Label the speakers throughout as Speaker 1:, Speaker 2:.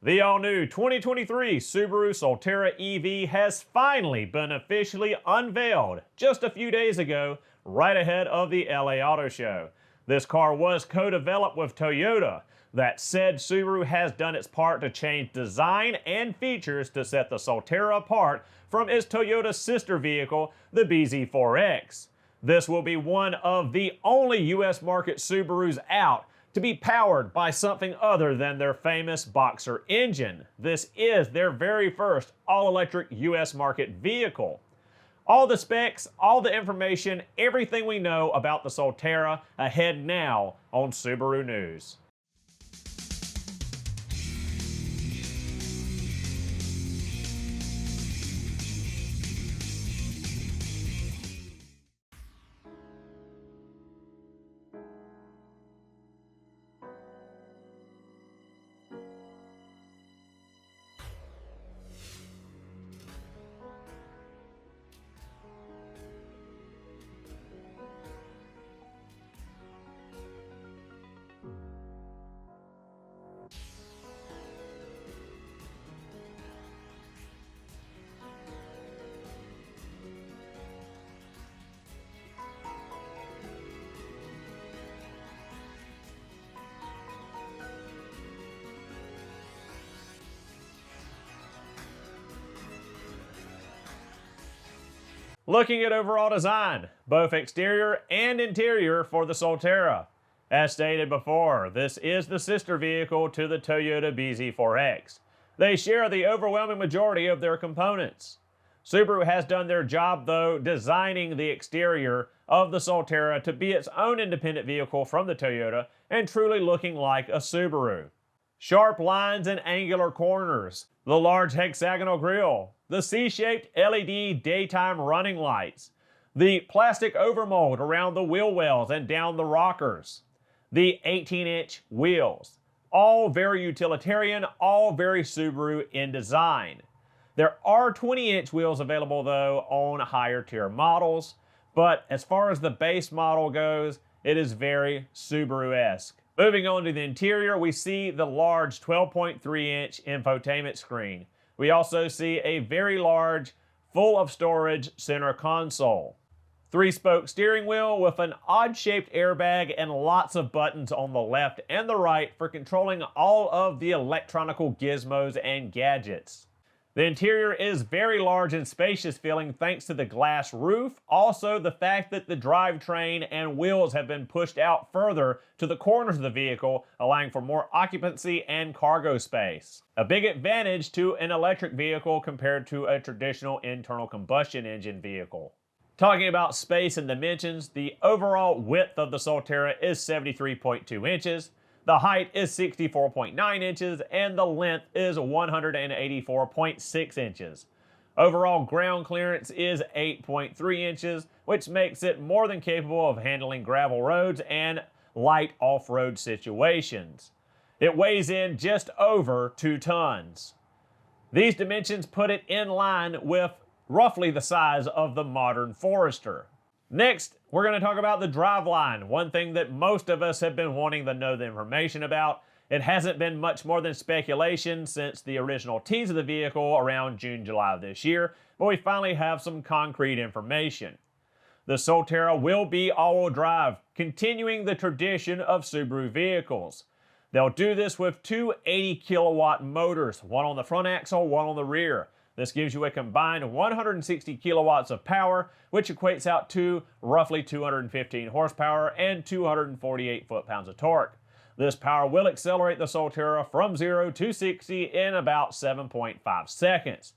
Speaker 1: The all-new 2023 Subaru Solterra EV has finally been officially unveiled just a few days ago, right ahead of the LA Auto Show. This car was co-developed with Toyota. That said, Subaru has done its part to change design and features to set the Solterra apart from its Toyota sister vehicle, the BZ4X. This will be one of the only US market Subarus out to be powered by something other than their famous Boxer engine. This is their very first all-electric US market vehicle. All the specs, all the information, everything we know about the Solterra ahead now on Subaru News. Looking at overall design, both exterior and interior for the Solterra. As stated before, this is the sister vehicle to the Toyota BZ4X. They share the overwhelming majority of their components. Subaru has done their job though, designing the exterior of the Solterra to be its own independent vehicle from the Toyota and truly looking like a Subaru. Sharp lines and angular corners, the large hexagonal grille, the C-shaped LED daytime running lights, the plastic overmold around the wheel wells and down the rockers, the 18-inch wheels, all very utilitarian, all very Subaru in design. There are 20-inch wheels available though on higher tier models, but as far as the base model goes, it is very Subaru-esque. Moving on to the interior, we see the large 12.3-inch infotainment screen. We also see a very large, full of storage center console. 3-spoke steering wheel with an odd-shaped airbag and lots of buttons on the left and the right for controlling all of the electronical gizmos and gadgets. The interior is very large and spacious feeling thanks to the glass roof, also the fact that the drivetrain and wheels have been pushed out further to the corners of the vehicle, allowing for more occupancy and cargo space. A big advantage to an electric vehicle compared to a traditional internal combustion engine vehicle. Talking about space and dimensions, the overall width of the Solterra is 73.2 inches. The height is 64.9 inches and the length is 184.6 inches. Overall ground clearance is 8.3 inches, which makes it more than capable of handling gravel roads and light off-road situations. It weighs in just over 2 tons. These dimensions put it in line with roughly the size of the modern Forester. Next, we're going to talk about the driveline, one thing that most of us have been wanting to know the information about. It hasn't been much more than speculation since the original tease of the vehicle around June, July of this year, but we finally have some concrete information. The Solterra will be all-wheel drive, continuing the tradition of Subaru vehicles. They'll do this with two 80-kilowatt motors, one on the front axle, one on the rear. This gives you a combined 160 kilowatts of power, which equates out to roughly 215 horsepower and 248 foot-pounds of torque. This power will accelerate the Solterra from 0 to 60 in about 7.5 seconds.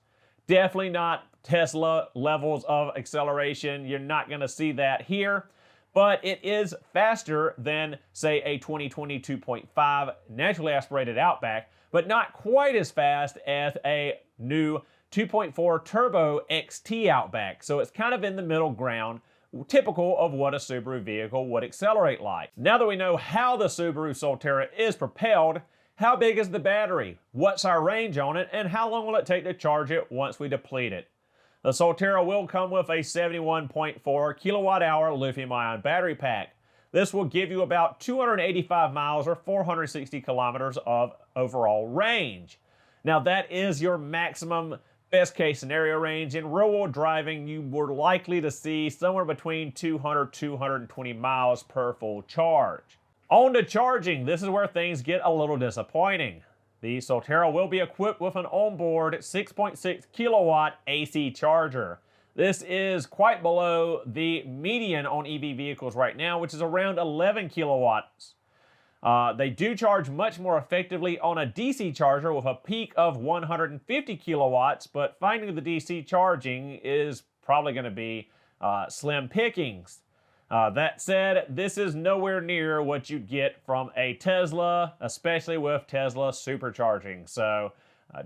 Speaker 1: Definitely not Tesla levels of acceleration. You're not going to see that here, but it is faster than, say, a 2020 2.5 naturally aspirated Outback, but not quite as fast as a new 2.4 Turbo XT Outback, so it's kind of in the middle ground, typical of what a Subaru vehicle would accelerate like. Now that we know how the Subaru Solterra is propelled, how big is the battery, what's our range on it, and how long will it take to charge it once we deplete it? The Solterra will come with a 71.4 kilowatt hour lithium-ion battery pack. This will give you about 285 miles or 460 kilometers of overall range. Now that is your maximum best case scenario range. In real world driving, you were likely to see somewhere between 200 220 miles per full charge. On to charging, this is where things get a little disappointing. The Solterra will be equipped with an onboard 6.6 kilowatt AC charger. This is quite below the median on EV vehicles right now, which is around 11 kilowatts. They do charge much more effectively on a DC charger with a peak of 150 kilowatts, but finding the DC charging is probably going to be slim pickings. That said, this is nowhere near what you'd get from a Tesla, especially with Tesla supercharging. So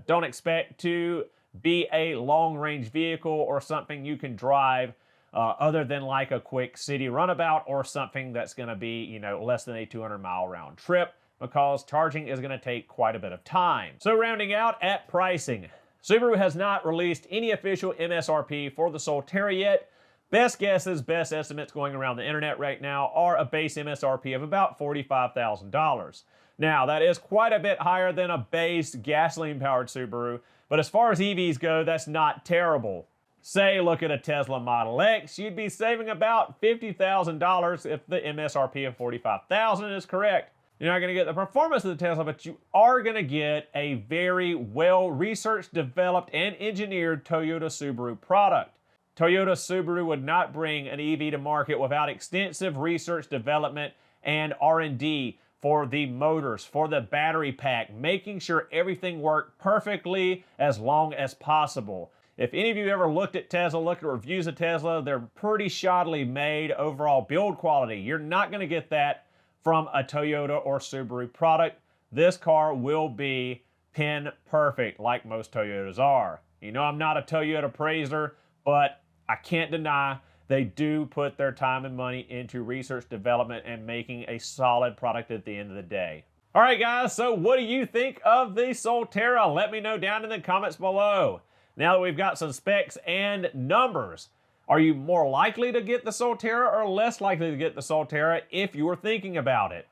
Speaker 1: don't expect to be a long-range vehicle or something you can drive other than like a quick city runabout or something that's going to be, less than a 200-mile round trip, because charging is going to take quite a bit of time. So rounding out at pricing, Subaru has not released any official MSRP for the Solterra yet. Best guesses, best estimates going around the internet right now are a base MSRP of about $45,000. Now, that is quite a bit higher than a base gasoline-powered Subaru, but as far as EVs go, that's not terrible. Say, look at a Tesla Model X, you'd be saving about $50,000 if the MSRP of $45,000 is correct. You're not going to get the performance of the Tesla, but you are going to get a very well-researched, developed, and engineered Toyota Subaru product. Toyota Subaru would not bring an EV to market without extensive research, development, and R&D for the motors, for the battery pack, making sure everything worked perfectly as long as possible. If any of you ever looked at Tesla, looked at reviews of Tesla, they're pretty shoddily made overall build quality. You're not going to get that from a Toyota or Subaru product. This car will be pin perfect like most Toyotas are. I'm not a Toyota praiser, but I can't deny they do put their time and money into research, development, and making a solid product at the end of the day. All right, guys, so what do you think of the Solterra? Let me know down in the comments below. Now that we've got some specs and numbers, are you more likely to get the Solterra or less likely to get the Solterra if you were thinking about it?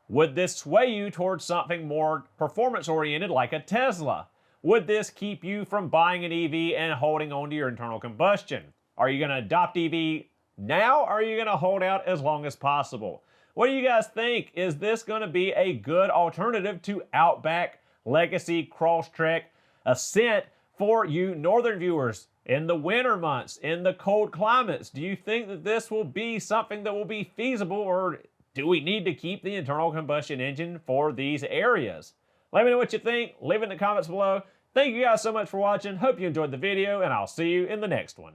Speaker 1: Would this sway you towards something more performance-oriented like a Tesla? Would this keep you from buying an EV and holding on to your internal combustion? Are you going to adopt EV now, or are you going to hold out as long as possible? What do you guys think? Is this going to be a good alternative to Outback, Legacy, Crosstrek, Ascent for you northern viewers in the winter months, in the cold climates? Do you think that this will be something that will be feasible, or do we need to keep the internal combustion engine for these areas? Let me know what you think. Leave it in the comments below. Thank you guys so much for watching. Hope you enjoyed the video, and I'll see you in the next one.